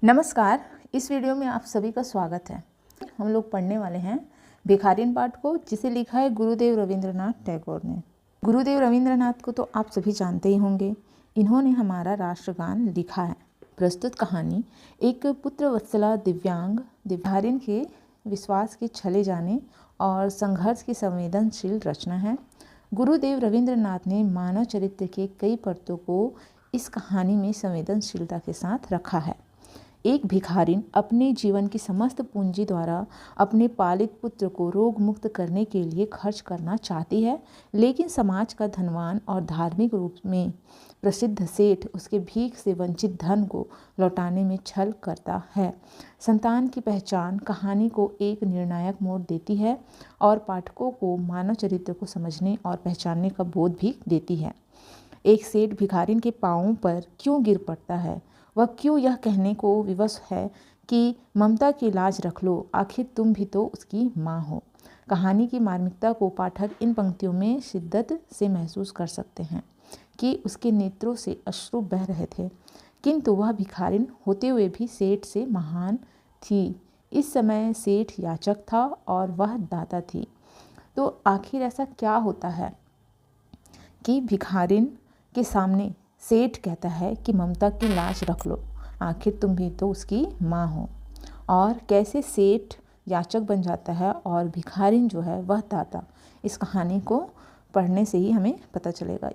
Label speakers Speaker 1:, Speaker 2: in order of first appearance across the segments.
Speaker 1: नमस्कार। इस वीडियो में आप सभी का स्वागत है। हम लोग पढ़ने वाले हैं भिखारिन पाठ को, जिसे लिखा है गुरुदेव रविंद्रनाथ टैगोर ने। गुरुदेव रविंद्रनाथ को तो आप सभी जानते ही होंगे। इन्होंने हमारा राष्ट्रगान लिखा है। प्रस्तुत कहानी एक पुत्र वत्सला दिव्यांग भिखारिन के विश्वास के छले जाने और संघर्ष की संवेदनशील रचना है। गुरुदेव रविंद्रनाथ ने मानव चरित्र के कई परतों को इस कहानी में संवेदनशीलता के साथ रखा है। एक भिखारिन अपने जीवन की समस्त पूंजी द्वारा अपने पालित पुत्र को रोग मुक्त करने के लिए खर्च करना चाहती है, लेकिन समाज का धनवान और धार्मिक रूप में प्रसिद्ध सेठ उसके भीख से वंचित धन को लौटाने में छल करता है। संतान की पहचान कहानी को एक निर्णायक मोड़ देती है और पाठकों को मानव चरित्र को समझने और पहचानने का बोध भी देती है। एक सेठ भिखारिन के पांवों पर क्यों गिर पड़ता है? वह क्यों यह कहने को विवश है कि ममता की लाज रख लो, आखिर तुम भी तो उसकी माँ हो। कहानी की मार्मिकता को पाठक इन पंक्तियों में शिद्दत से महसूस कर सकते हैं कि उसके नेत्रों से अश्रु बह रहे थे, किंतु वह भिखारिन होते हुए भी सेठ से महान थी। इस समय सेठ याचक था और वह दाता थी। तो आखिर ऐसा क्या होता है कि भिखारिन के सामने सेठ कहता है कि ममता की लाज रख लो, आखिर तुम भी तो उसकी माँ हो। और कैसे सेठ याचक बन जाता है और भिखारिन जो है वह दाता। इस कहानी को पढ़ने से ही हमें पता चलेगा।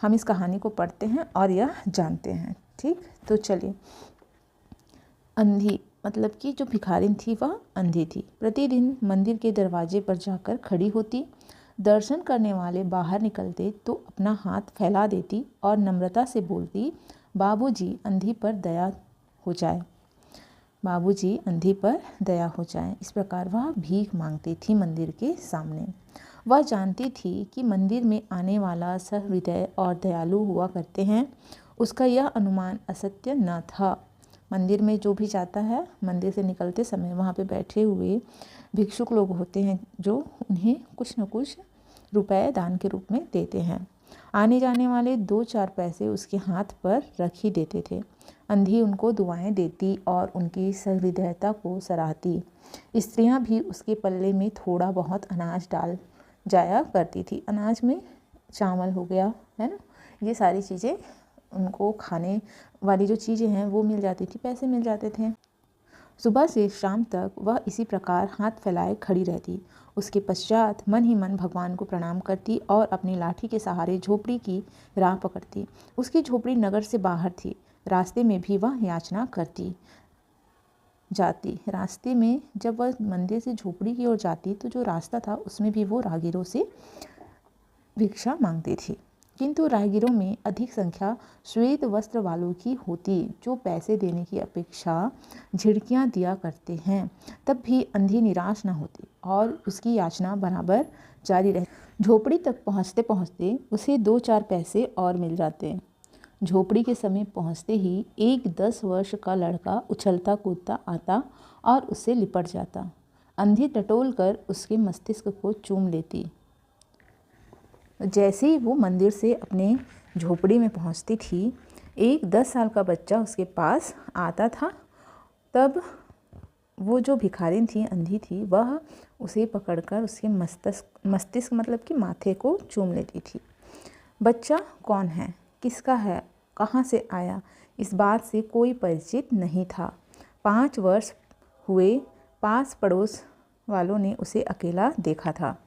Speaker 1: हम इस कहानी को पढ़ते हैं और यह जानते हैं। ठीक, तो चलिए। अंधी मतलब कि जो भिखारिन थी वह अंधी थी। प्रतिदिन मंदिर के दरवाजे पर जाकर खड़ी होती। दर्शन करने वाले बाहर निकलते तो अपना हाथ फैला देती और नम्रता से बोलती, बाबूजी अंधी पर दया हो जाए, बाबूजी अंधी पर दया हो जाए। इस प्रकार वह भीख मांगती थी मंदिर के सामने। वह जानती थी कि मंदिर में आने वाला सहृदय और दयालु हुआ करते हैं। उसका यह अनुमान असत्य न था। मंदिर में जो भी जाता है, मंदिर से निकलते समय वहाँ पे बैठे हुए भिक्षुक लोग होते हैं जो उन्हें कुछ न कुछ रुपए दान के रूप में देते हैं। आने जाने वाले 2-4 पैसे उसके हाथ पर रख ही देते थे। अंधी उनको दुआएं देती और उनकी सहृदयता को सराहती। स्त्रियां भी उसके पल्ले में थोड़ा बहुत अनाज डाल जाया करती थी। अनाज में चावल हो गया, है ना, ये सारी चीज़ें उनको खाने वाली जो चीज़ें हैं वो मिल जाती थी, पैसे मिल जाते थे। सुबह से शाम तक वह इसी प्रकार हाथ फैलाए खड़ी रहती। उसके पश्चात मन ही मन भगवान को प्रणाम करती और अपनी लाठी के सहारे झोपड़ी की राह पकड़ती। उसकी झोपड़ी नगर से बाहर थी। रास्ते में भी वह याचना करती जाती। रास्ते में जब वह मंदिर से झोपड़ी की ओर जाती तो जो रास्ता था उसमें भी वो राहगीरों से भिक्षा मांगती थी, किंतु राहगीरों में अधिक संख्या श्वेत वस्त्र वालों की होती, जो पैसे देने की अपेक्षा झिड़कियां दिया करते हैं। तब भी अंधी निराश न होती और उसकी याचना बराबर जारी रहती। झोपड़ी तक पहुँचते पहुँचते उसे 2-4 पैसे और मिल जाते। झोपड़ी के समीप पहुँचते ही एक 10 वर्ष का लड़का उछलता कूदता आता और उससे लिपट जाता। अंधी टटोल कर उसके मस्तिष्क को चूम लेती। जैसे ही वो मंदिर से अपने झोपड़ी में पहुंचती थी, एक 10 साल का बच्चा उसके पास आता था। तब वो जो भिखारिन थी, अंधी थी, वह उसे पकड़कर उसके मस्तिष्क मतलब कि माथे को चूम लेती थी। बच्चा कौन है, किसका है, कहाँ से आया, इस बात से कोई परिचित नहीं था। 5 वर्ष हुए पास पड़ोस वालों ने उसे अकेला देखा था।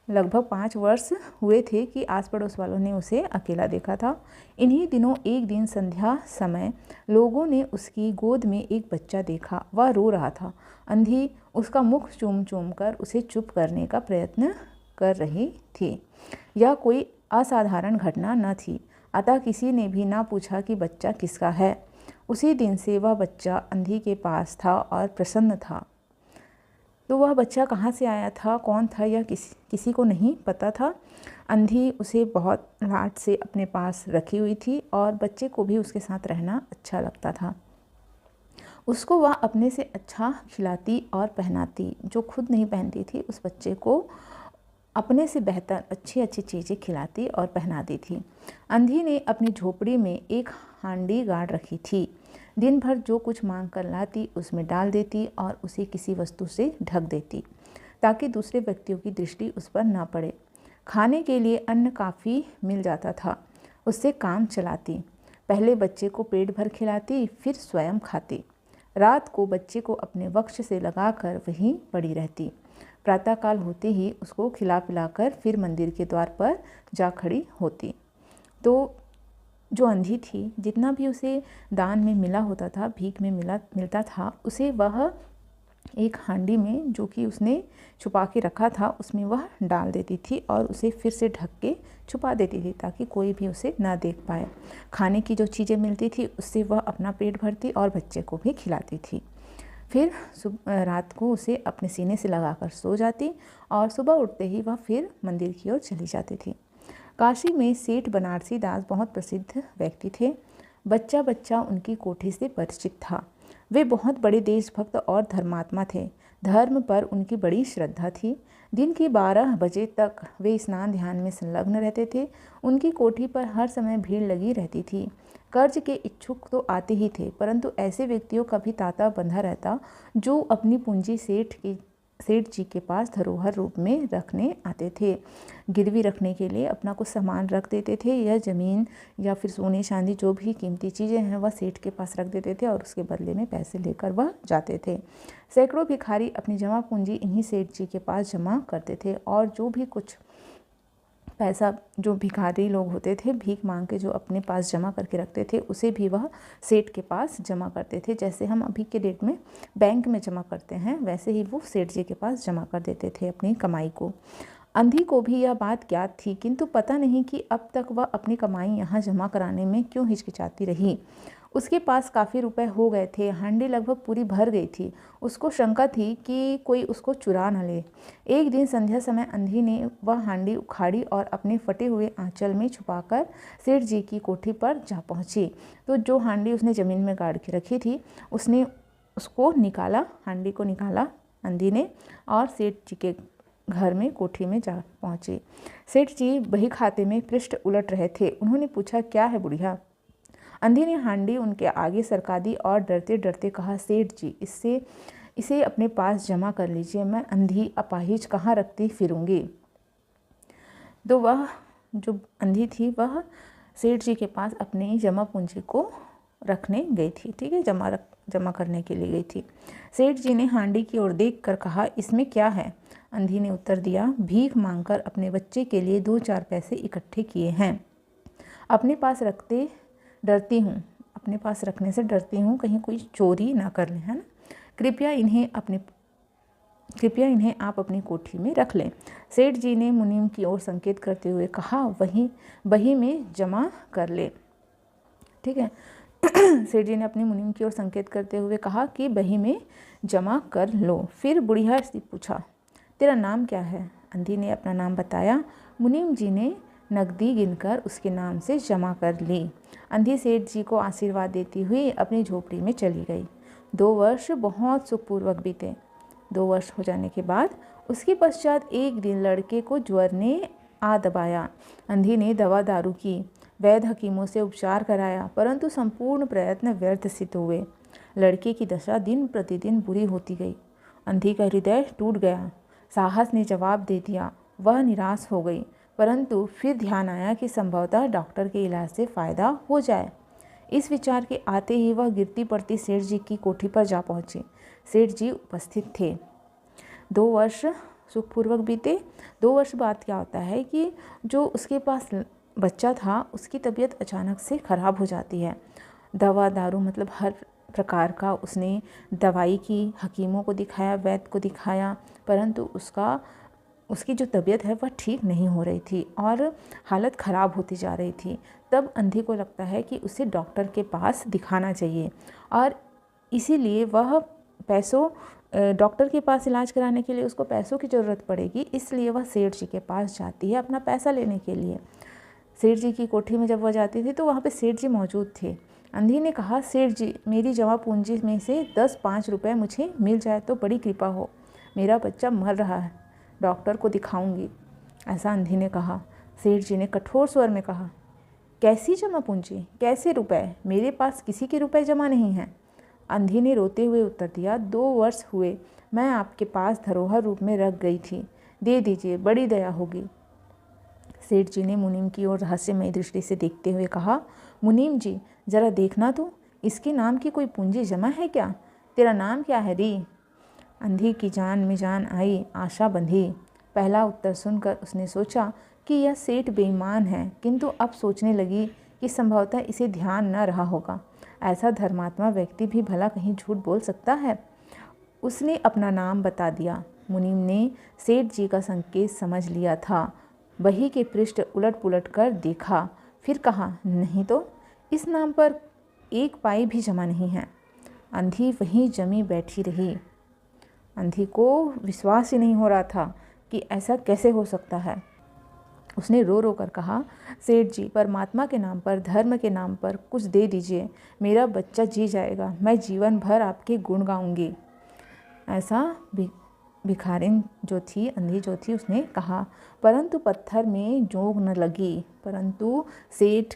Speaker 1: लगभग 5 वर्ष हुए थे कि आस पड़ोस वालों ने उसे अकेला देखा था। इन्हीं दिनों एक दिन संध्या समय लोगों ने उसकी गोद में एक बच्चा देखा। वह रो रहा था। अंधी उसका मुख चूम चूम कर उसे चुप करने का प्रयत्न कर रही थी। यह कोई असाधारण घटना न थी, अतः किसी ने भी ना पूछा कि बच्चा किसका है। उसी दिन से वह बच्चा अंधी के पास था और प्रसन्न था। तो वह बच्चा कहाँ से आया था, कौन था, यह किसी को नहीं पता था। अंधी उसे बहुत लाड से अपने पास रखी हुई थी और बच्चे को भी उसके साथ रहना अच्छा लगता था। उसको वह अपने से अच्छा खिलाती और पहनाती। जो खुद नहीं पहनती थी उस बच्चे को अपने से बेहतर अच्छी अच्छी चीज़ें खिलाती और पहनाती थी। अंधी ने अपनी झोपड़ी में एक हांडी गाड़ रखी थी। दिन भर जो कुछ मांग कर लाती उसमें डाल देती और उसे किसी वस्तु से ढक देती ताकि दूसरे व्यक्तियों की दृष्टि उस पर न पड़े। खाने के लिए अन्न काफ़ी मिल जाता था, उससे काम चलाती। पहले बच्चे को पेट भर खिलाती, फिर स्वयं खाती। रात को बच्चे को अपने वक्ष से लगाकर वहीं पड़ी रहती। प्रातःकाल होते ही उसको खिला पिलाकर फिर मंदिर के द्वार पर जा खड़ी होती। तो जो अंधी थी, जितना भी उसे दान में मिला होता था, भीख में मिलता था, उसे वह एक हांडी में, जो कि उसने छुपा के रखा था, उसमें वह डाल देती थी और उसे फिर से ढक के छुपा देती थी ताकि कोई भी उसे ना देख पाए। खाने की जो चीज़ें मिलती थी उससे वह अपना पेट भरती और बच्चे को भी खिलाती थी। फिर रात को उसे अपने सीने से लगाकर सो जाती और सुबह उठते ही वह फिर मंदिर की ओर चली जाती थी। काशी में सेठ बनारसी दास बहुत प्रसिद्ध व्यक्ति थे। बच्चा बच्चा उनकी कोठी से परिचित था। वे बहुत बड़े देशभक्त और धर्मात्मा थे। धर्म पर उनकी बड़ी श्रद्धा थी। दिन के 12 बजे तक वे स्नान ध्यान में संलग्न रहते थे। उनकी कोठी पर हर समय भीड़ लगी रहती थी। कर्ज के इच्छुक तो आते ही थे, परंतु ऐसे व्यक्तियों का भी तांता बंधा रहता जो अपनी पूंजी सेठ जी के पास धरोहर रूप में रखने आते थे। गिरवी रखने के लिए अपना कुछ सामान रख देते थे, या ज़मीन या फिर सोने चांदी जो भी कीमती चीज़ें हैं वह सेठ के पास रख देते थे और उसके बदले में पैसे लेकर वह जाते थे। सैकड़ों भिखारी अपनी जमा पूंजी इन्हीं सेठ जी के पास जमा करते थे और जो भी कुछ पैसा जो भिखारी लोग होते थे भीख मांग के जो अपने पास जमा करके रखते थे उसे भी वह सेठ के पास जमा करते थे। जैसे हम अभी के डेट में बैंक में जमा करते हैं, वैसे ही वो सेठ जी के पास जमा कर देते थे अपनी कमाई को। अंधी को भी यह बात ज्ञात थी, किंतु पता नहीं कि अब तक वह अपनी कमाई यहाँ जमा कराने में क्यों हिचकिचाती रही। उसके पास काफ़ी रुपए हो गए थे, हांडी लगभग पूरी भर गई थी। उसको शंका थी कि कोई उसको चुरा न ले। एक दिन संध्या समय अंधी ने वह हांडी उखाड़ी और अपने फटे हुए आंचल में छुपाकर सेठ जी की कोठी पर जा पहुंची। तो जो हांडी उसने ज़मीन में गाड़ के रखी थी उसने उसको निकाला, हांडी को निकाला अंधी ने, और सेठ जी के घर में कोठी में जा पहुंची। सेठ जी बही खाते में पृष्ठ उलट रहे थे। उन्होंने पूछा, क्या है बुढ़िया? अंधी ने हांडी उनके आगे सरका दी और डरते डरते कहा, सेठ जी इसे अपने पास जमा कर लीजिए, मैं अंधी अपाहिज कहाँ रखती फिरूंगी। तो वह जो अंधी थी वह सेठ जी के पास अपनी जमा पूंजी को रखने गई थी, ठीक है, जमा करने के लिए गई थी। सेठ जी ने हांडी की ओर देख कर कहा, इसमें क्या है? अंधी ने उत्तर दिया, भीख मांगकर अपने बच्चे के लिए 2-4 पैसे इकट्ठे किए हैं। अपने पास रखने से डरती हूँ कहीं कोई चोरी ना कर ले, है ना। कृपया इन्हें आप अपनी कोठी में रख लें। सेठ जी ने मुनीम की ओर संकेत करते हुए कहा, बही में जमा कर ले, ठीक है। सेठ जी ने अपनी मुनीम की ओर संकेत करते हुए कहा कि बही में जमा कर लो। फिर बुढ़िया से पूछा, तेरा नाम क्या है? अंधी ने अपना नाम बताया। मुनीम जी ने नकदी गिनकर उसके नाम से जमा कर ली। अंधी सेठ जी को आशीर्वाद देती हुई अपनी झोपड़ी में चली गई। 2 वर्ष बहुत सुखपूर्वक बीते। 2 वर्ष हो जाने के बाद उसके पश्चात एक दिन लड़के को ज्वर ने आ दबाया। अंधी ने दवा दारू की, वैद्य हकीमों से उपचार कराया, परंतु संपूर्ण प्रयत्न व्यर्थ सिद्ध हुए। लड़के की दशा दिन प्रतिदिन बुरी होती गई। अंधी का हृदय टूट गया। साहस ने जवाब दे दिया। वह निराश हो गई, परंतु फिर ध्यान आया कि संभवतः डॉक्टर के इलाज से फ़ायदा हो जाए। इस विचार के आते ही वह गिरती पड़ती सेठ जी की कोठी पर जा पहुंची। सेठ जी उपस्थित थे। 2 वर्ष सुखपूर्वक बीते। 2 वर्ष बाद क्या होता है कि जो उसके पास बच्चा था उसकी तबीयत अचानक से ख़राब हो जाती है। दवा दारू मतलब हर प्रकार का उसने दवाई की, हकीमों को दिखाया, वैद्य को दिखाया, परंतु उसकी जो तबीयत है वह ठीक नहीं हो रही थी और हालत ख़राब होती जा रही थी। तब अंधी को लगता है कि उसे डॉक्टर के पास दिखाना चाहिए और इसीलिए वह डॉक्टर के पास इलाज कराने के लिए उसको पैसों की ज़रूरत पड़ेगी, इसलिए वह सेठ जी के पास जाती है अपना पैसा लेने के लिए। सेठ जी की कोठी में जब वह जाती थी तो वहाँ पे सेठ जी मौजूद थे। अंधी ने कहा, सेठ जी मेरी जमा पूंजी में से 10-5 रुपये मुझे मिल जाए तो बड़ी कृपा हो। मेरा बच्चा मर रहा है, डॉक्टर को दिखाऊंगी। ऐसा अंधी ने कहा। सेठ जी ने कठोर स्वर में कहा, कैसी जमा पूंजी, कैसे रुपए? मेरे पास किसी के रुपए जमा नहीं हैं। अंधी ने रोते हुए उत्तर दिया, 2 वर्ष हुए मैं आपके पास धरोहर रूप में रख गई थी, दे दीजिए, बड़ी दया होगी। सेठ जी ने मुनीम की ओर रहस्यमयी दृष्टि से देखते हुए कहा, मुनीम जी जरा देखना तो, इसके नाम की कोई पूंजी जमा है क्या? तेरा नाम क्या है री? अंधी की जान में जान आई, आशा बंधी। पहला उत्तर सुनकर उसने सोचा कि यह सेठ बेईमान है, किंतु अब सोचने लगी कि संभवतः इसे ध्यान न रहा होगा। ऐसा धर्मात्मा व्यक्ति भी भला कहीं झूठ बोल सकता है। उसने अपना नाम बता दिया। मुनीम ने सेठ जी का संकेत समझ लिया था। बही के पृष्ठ उलट पुलट कर देखा, फिर कहा, नहीं तो इस नाम पर 1 पाई भी जमा नहीं है। अंधी वहीं जमी बैठी रही। अंधी को विश्वास ही नहीं हो रहा था कि ऐसा कैसे हो सकता है। उसने रो रो कर कहा, सेठ जी परमात्मा के नाम पर, धर्म के नाम पर कुछ दे दीजिए, मेरा बच्चा जी जाएगा, मैं जीवन भर आपके गुण गाऊंगी। ऐसा भिखारिन जो थी, अंधी जो थी, उसने कहा, परंतु पत्थर में जोंक न लगी। परंतु सेठ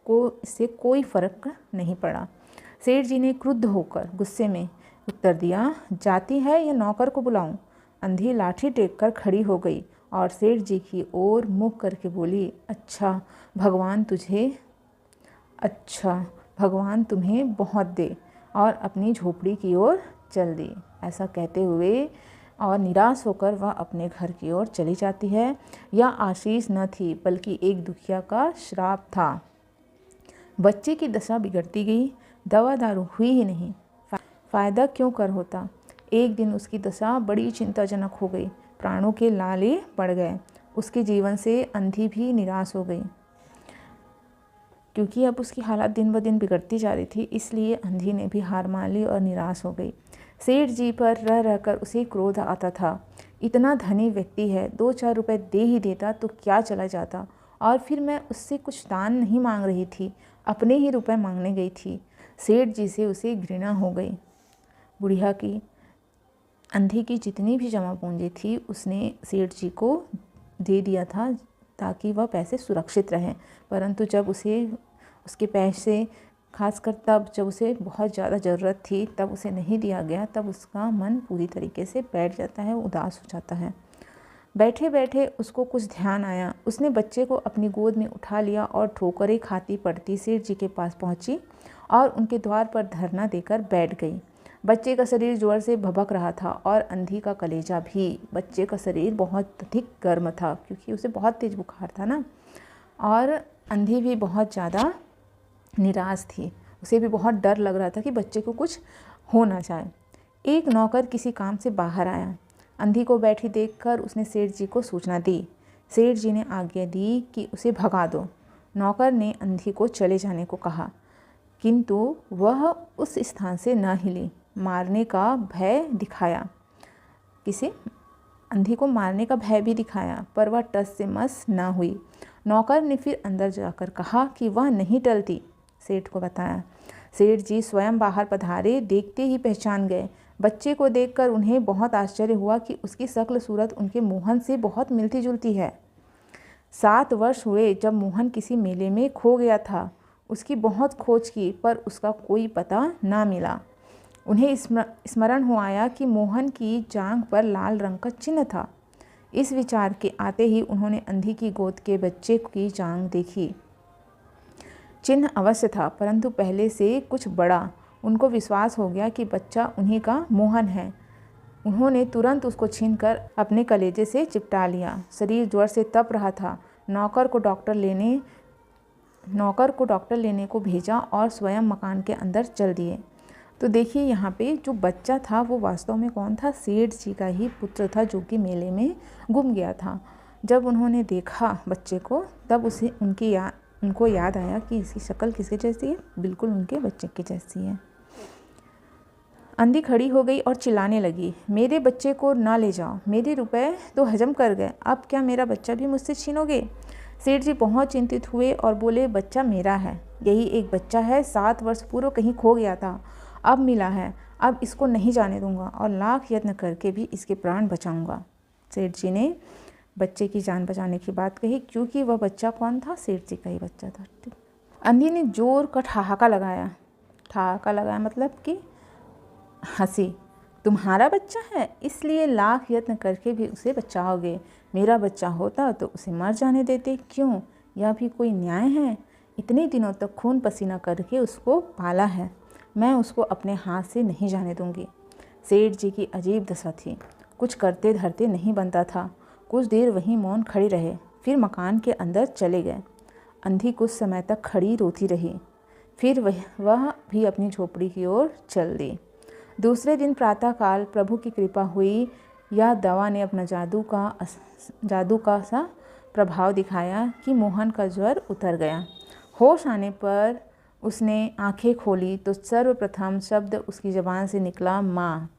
Speaker 1: को इससे कोई फर्क नहीं पड़ा। सेठ जी ने क्रुद्ध होकर गुस्से में उत्तर दिया, जाती है या नौकर को बुलाऊं? अंधी लाठी टेक कर खड़ी हो गई और सेठ जी की ओर मुख करके बोली, अच्छा भगवान तुम्हें बहुत दे, और अपनी झोपड़ी की ओर चल दी। ऐसा कहते हुए और निराश होकर वह अपने घर की ओर चली जाती है। यह आशीष न थी बल्कि एक दुखिया का श्राप था। बच्चे की दशा बिगड़ती गई, दवा दारू हुई ही नहीं, फ़ायदा क्यों कर होता। एक दिन उसकी दशा बड़ी चिंताजनक हो गई, प्राणों के लाले पड़ गए। उसके जीवन से अंधी भी निराश हो गई, क्योंकि अब उसकी हालत दिन ब दिन बिगड़ती जा रही थी। इसलिए अंधी ने भी हार मान ली और निराश हो गई। सेठ जी पर रह रहकर उसे क्रोध आता था। इतना धनी व्यक्ति है, 2-4 रुपए दे ही देता तो क्या चला जाता, और फिर मैं उससे कुछ दान नहीं मांग रही थी, अपने ही रुपए मांगने गई थी। सेठ जी से उसे घृणा हो गई। बुढ़िया की, अंधी की जितनी भी जमा पूंजी थी उसने सेठ जी को दे दिया था ताकि वह पैसे सुरक्षित रहें, परंतु जब उसे उसके पैसे, खासकर तब जब उसे बहुत ज़्यादा ज़रूरत थी, तब उसे नहीं दिया गया, तब उसका मन पूरी तरीके से बैठ जाता है, उदास हो जाता है। बैठे बैठे उसको कुछ ध्यान आया। उसने बच्चे को अपनी गोद में उठा लिया और ठोकरें खाती पड़ती सेठ जी के पास पहुंची और उनके द्वार पर धरना देकर बैठ गई। बच्चे का शरीर जोर से भभक रहा था और अंधी का कलेजा भी। बच्चे का शरीर बहुत अधिक गर्म था क्योंकि उसे बहुत तेज बुखार था ना, और अंधी भी बहुत ज़्यादा निराश थी। उसे भी बहुत डर लग रहा था कि बच्चे को कुछ हो ना जाए। एक नौकर किसी काम से बाहर आया। अंधी को बैठी देखकर उसने सेठ जी को सूचना दी। सेठ जी ने आज्ञा दी कि उसे भगा दो। नौकर ने अंधी को चले जाने को कहा, किंतु वह उस स्थान से न हिली। मारने का भय दिखाया, किसे? अंधी को मारने का भय भी दिखाया, पर वह टस से मस न हुई। नौकर ने फिर अंदर जाकर कहा कि वह नहीं टलती। सेठ को बताया। सेठ जी स्वयं बाहर पधारे, देखते ही पहचान गए। बच्चे को देखकर उन्हें बहुत आश्चर्य हुआ कि उसकी शक्ल सूरत उनके मोहन से बहुत मिलती जुलती है। 7 वर्ष हुए जब मोहन किसी मेले में खो गया था। उसकी बहुत खोज की पर उसका कोई पता ना मिला। उन्हें स्मरण हो आया कि मोहन की जांघ पर लाल रंग का चिन्ह था। इस विचार के आते ही उन्होंने अंधी की गोद के बच्चे की जांघ देखी। चिन्ह अवश्य था, परंतु पहले से कुछ बड़ा। उनको विश्वास हो गया कि बच्चा उन्हीं का मोहन है। उन्होंने तुरंत उसको छीनकर अपने कलेजे से चिपटा लिया। शरीर ज्वर से तप रहा था। नौकर को डॉक्टर लेने को भेजा और स्वयं मकान के अंदर चल दिए। तो देखिए यहाँ पे जो बच्चा था वो वास्तव में कौन था? सेठ जी का ही पुत्र था, जो कि मेले में गुम गया था। जब उन्होंने देखा बच्चे को, तब उनको याद आया कि इसकी शक्ल किसके जैसी है? बिल्कुल उनके बच्चे के जैसी है। अंधी खड़ी हो गई और चिल्लाने लगी, मेरे बच्चे को ना ले जाओ, मेरे रुपए तो हजम कर गए, अब क्या मेरा बच्चा भी मुझसे छीनोगे? सेठ जी बहुत चिंतित हुए और बोले, बच्चा मेरा है, यही एक बच्चा है, 7 वर्ष पूर्व कहीं खो गया था, अब मिला है, अब इसको नहीं जाने दूंगा और लाख यत्न करके भी इसके प्राण बचाऊंगा। सेठ जी ने बच्चे की जान बचाने की बात कही, क्योंकि वह बच्चा कौन था? सेठ जी का ही बच्चा था। अंधी ने जोर का ठहाका लगाया। ठहाका लगाया मतलब कि हंसी। तुम्हारा बच्चा है, इसलिए लाख यत्न करके भी उसे बचाओगे। मेरा बच्चा होता तो उसे मर जाने देते। क्यों? यह भी कोई न्याय है? इतने दिनों तक खून पसीना करके उसको पाला है, मैं उसको अपने हाथ से नहीं जाने दूंगी। सेठ जी की अजीब दशा थी, कुछ करते धरते नहीं बनता था। कुछ देर वहीं मौन खड़े रहे, फिर मकान के अंदर चले गए। अंधी कुछ समय तक खड़ी रोती रही, फिर वह भी अपनी झोपड़ी की ओर चल दी। दूसरे दिन प्रातःकाल प्रभु की कृपा हुई, या दवा ने अपना जादू का सा प्रभाव दिखाया कि मोहन का ज्वर उतर गया। होश आने पर उसने आंखें खोली तो सर्वप्रथम शब्द उसकी ज़बान से निकला, माँ।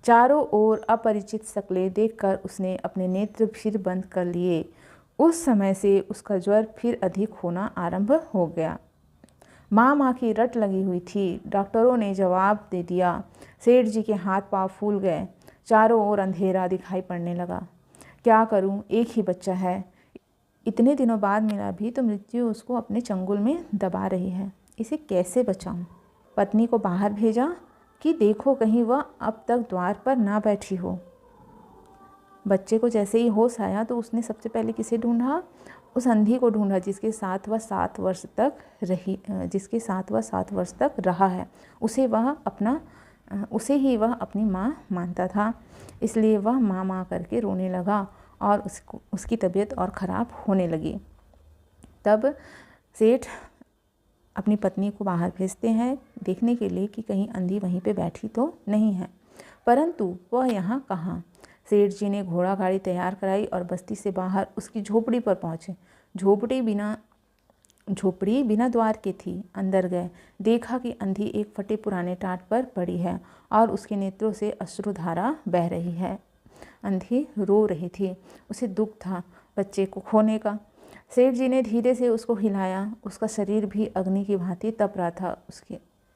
Speaker 1: चारों ओर अपरिचित शक्लें देखकर उसने अपने नेत्र फिर बंद कर लिए। उस समय से उसका ज्वर फिर अधिक होना आरंभ हो गया। माँ की रट लगी हुई थी। डॉक्टरों ने जवाब दे दिया। सेठ जी के हाथ पांव फूल गए। चारों ओर अंधेरा दिखाई पड़ने लगा। क्या करूं, एक ही बच्चा है, इतने दिनों बाद मिला भी तो मृत्यु उसको अपने चंगुल में दबा रही है। इसे कैसे बचाऊं? पत्नी को बाहर भेजा कि देखो कहीं वह अब तक द्वार पर ना बैठी हो। बच्चे को जैसे ही होश आया तो उसने सबसे पहले किसे ढूंढा? उस अंधी को ढूंढा जिसके साथ वह 7 वर्ष तक रहा है। उसे ही वह अपनी माँ मानता था। इसलिए वह माँ करके रोने लगा और उसकी तबीयत और ख़राब होने लगी। तब सेठ अपनी पत्नी को बाहर भेजते हैं देखने के लिए कि कहीं अंधी वहीं पे बैठी तो नहीं है, परंतु वह यहाँ कहाँ। सेठ जी ने घोड़ा गाड़ी तैयार कराई और बस्ती से बाहर उसकी झोपड़ी पर पहुँचे। झोपड़ी बिना द्वार के थी। अंदर गए, देखा कि अंधी एक फटे पुराने टाट पर पड़ी है और उसके नेत्रों से अश्रुधारा बह रही है। अंधी रो रही थी, उसे दुख था बच्चे को खोने का। सेठ जी ने धीरे से उसको हिलाया। उसका शरीर भी अग्नि की भांति तप रहा था।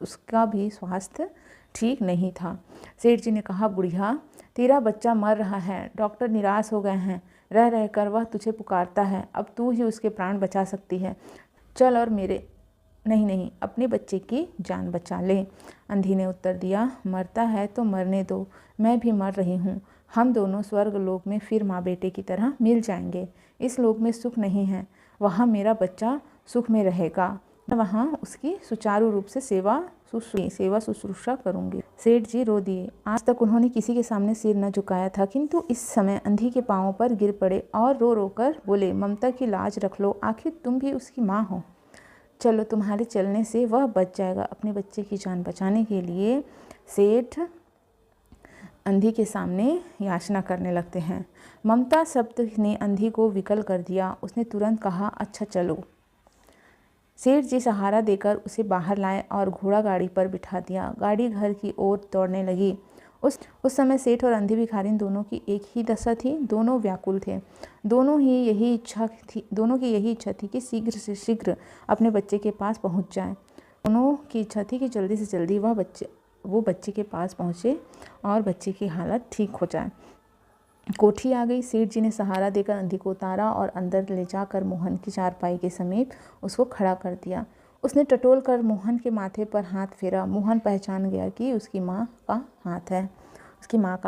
Speaker 1: उसका भी स्वास्थ्य ठीक नहीं था। सेठ जी ने कहा, बुढ़िया, तेरा बच्चा मर रहा है, डॉक्टर निराश हो गए हैं, रह रहकर वह तुझे पुकारता है, अब तू ही उसके प्राण बचा सकती है। चल और मेरे नहीं अपने बच्चे की जान बचा ले। अंधी ने उत्तर दिया, मरता है तो मरने दो, मैं भी मर रही हूँ। हम दोनों स्वर्ग लोक में फिर माँ बेटे की तरह मिल जाएंगे। इस लोक में सुख नहीं है, वहाँ मेरा बच्चा सुख में रहेगा, मैं वहाँ उसकी सुचारू रूप से सेवा शुश्रूषा करूँगी। सेठ जी रो दिए। आज तक उन्होंने किसी के सामने सिर न झुकाया था, किंतु इस समय अंधी के पाँवों पर गिर पड़े और रो रो कर बोले, ममता की लाज रख लो, आखिर तुम भी उसकी माँ हो। चलो, तुम्हारे चलने से वह बच जाएगा। अपने बच्चे की जान बचाने के लिए सेठ अंधी के सामने याचना करने लगते हैं। ममता शब्द ने अंधी को विकल कर दिया। उसने तुरंत कहा, अच्छा चलो। सेठ जी सहारा देकर उसे बाहर लाए और घोड़ा गाड़ी पर बिठा दिया। गाड़ी घर की ओर दौड़ने लगी। उस समय सेठ और अंधी भिखारिन दोनों की एक ही दशा थी। दोनों व्याकुल थे। दोनों की यही इच्छा थी कि शीघ्र से शीघ्र अपने बच्चे के पास पहुंच जाए। दोनों की इच्छा थी कि जल्दी से जल्दी वो बच्चे के पास पहुंचे और बच्चे की हालत ठीक हो जाए। कोठी आ गई। सेठ जी ने सहारा देकर अंधी को उतारा और अंदर ले जाकर मोहन की चारपाई के समीप उसको खड़ा कर दिया। उसने टटोल कर मोहन के माथे पर हाथ फेरा। मोहन पहचान गया कि उसकी माँ का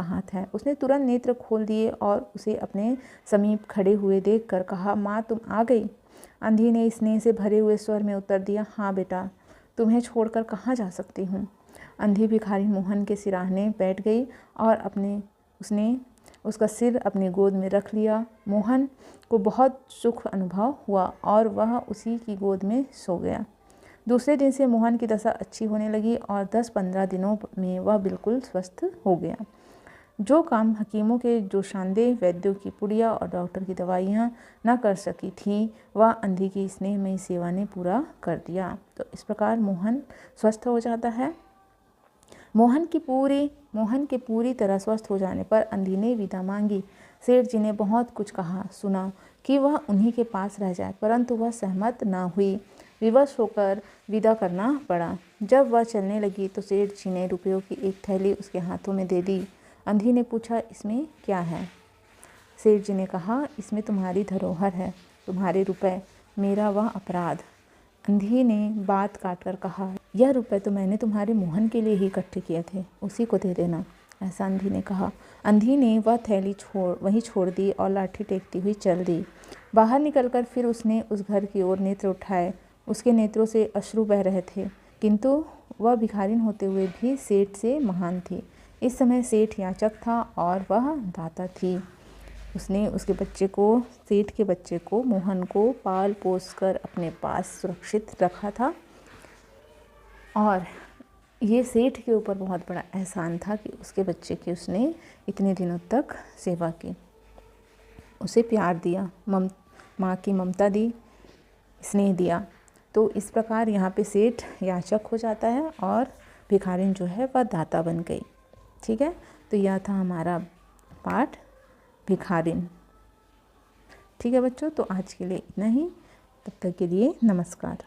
Speaker 1: हाथ है। उसने तुरंत नेत्र खोल दिए और उसे अपने समीप खड़े हुए देखकर कहा, माँ तुम आ गई। अंधी ने स्नेह से भरे हुए स्वर में उत्तर दिया, हाँ बेटा, तुम्हें छोड़कर कहाँ जा सकती हूँ। अंधी भिखारी मोहन के सिराहने बैठ गई और उसने उसका सिर अपनी गोद में रख लिया। मोहन को बहुत सुख अनुभव हुआ और वह उसी की गोद में सो गया। दूसरे दिन से मोहन की दशा अच्छी होने लगी और 10-15 दिनों में वह बिल्कुल स्वस्थ हो गया। जो काम हकीमों के जोशानदेह वैद्यों की पुड़िया और डॉक्टर की दवाइयाँ न कर सकी थी, वह अंधी की स्नेहमयी सेवा ने पूरा कर दिया। तो इस प्रकार मोहन स्वस्थ हो जाता है। मोहन के पूरी तरह स्वस्थ हो जाने पर अंधी ने विदा मांगी। सेठ जी ने बहुत कुछ कहा सुना कि वह उन्हीं के पास रह जाए, परंतु वह सहमत न हुई। विवश होकर विदा करना पड़ा। जब वह चलने लगी तो सेठ जी ने रुपयों की एक थैली उसके हाथों में दे दी। अंधी ने पूछा, इसमें क्या है? सेठ जी ने कहा, इसमें तुम्हारी धरोहर है, तुम्हारे रुपए, मेरा वह अपराध। अंधी ने बात काट कर कहा, यह रुपए तो मैंने तुम्हारे मोहन के लिए ही इकट्ठे किए थे, उसी को दे देना। ऐसा अंधी ने कहा। अंधी ने वह थैली वहीं छोड़ दी और लाठी टेकती हुई चल दी। बाहर निकलकर फिर उसने उस घर की ओर नेत्र उठाए। उसके नेत्रों से अश्रु बह रहे थे, किंतु वह भिखारिन होते हुए भी सेठ से महान थी। इस समय सेठ याचक था और वह दाता थी। उसने उसके बच्चे को, सेठ के बच्चे को, मोहन को पाल पोस कर अपने पास सुरक्षित रखा था और ये सेठ के ऊपर बहुत बड़ा एहसान था कि उसके बच्चे की उसने इतने दिनों तक सेवा की, उसे प्यार दिया, माँ की ममता दी, स्नेह दिया। तो इस प्रकार यहाँ पे सेठ याचक हो जाता है और भिखारिन जो है वह दाता बन गई। ठीक है, तो यह था हमारा पाठ भिखारिन। ठीक है बच्चों, तो आज के लिए इतना ही। तब तक के लिए नमस्कार।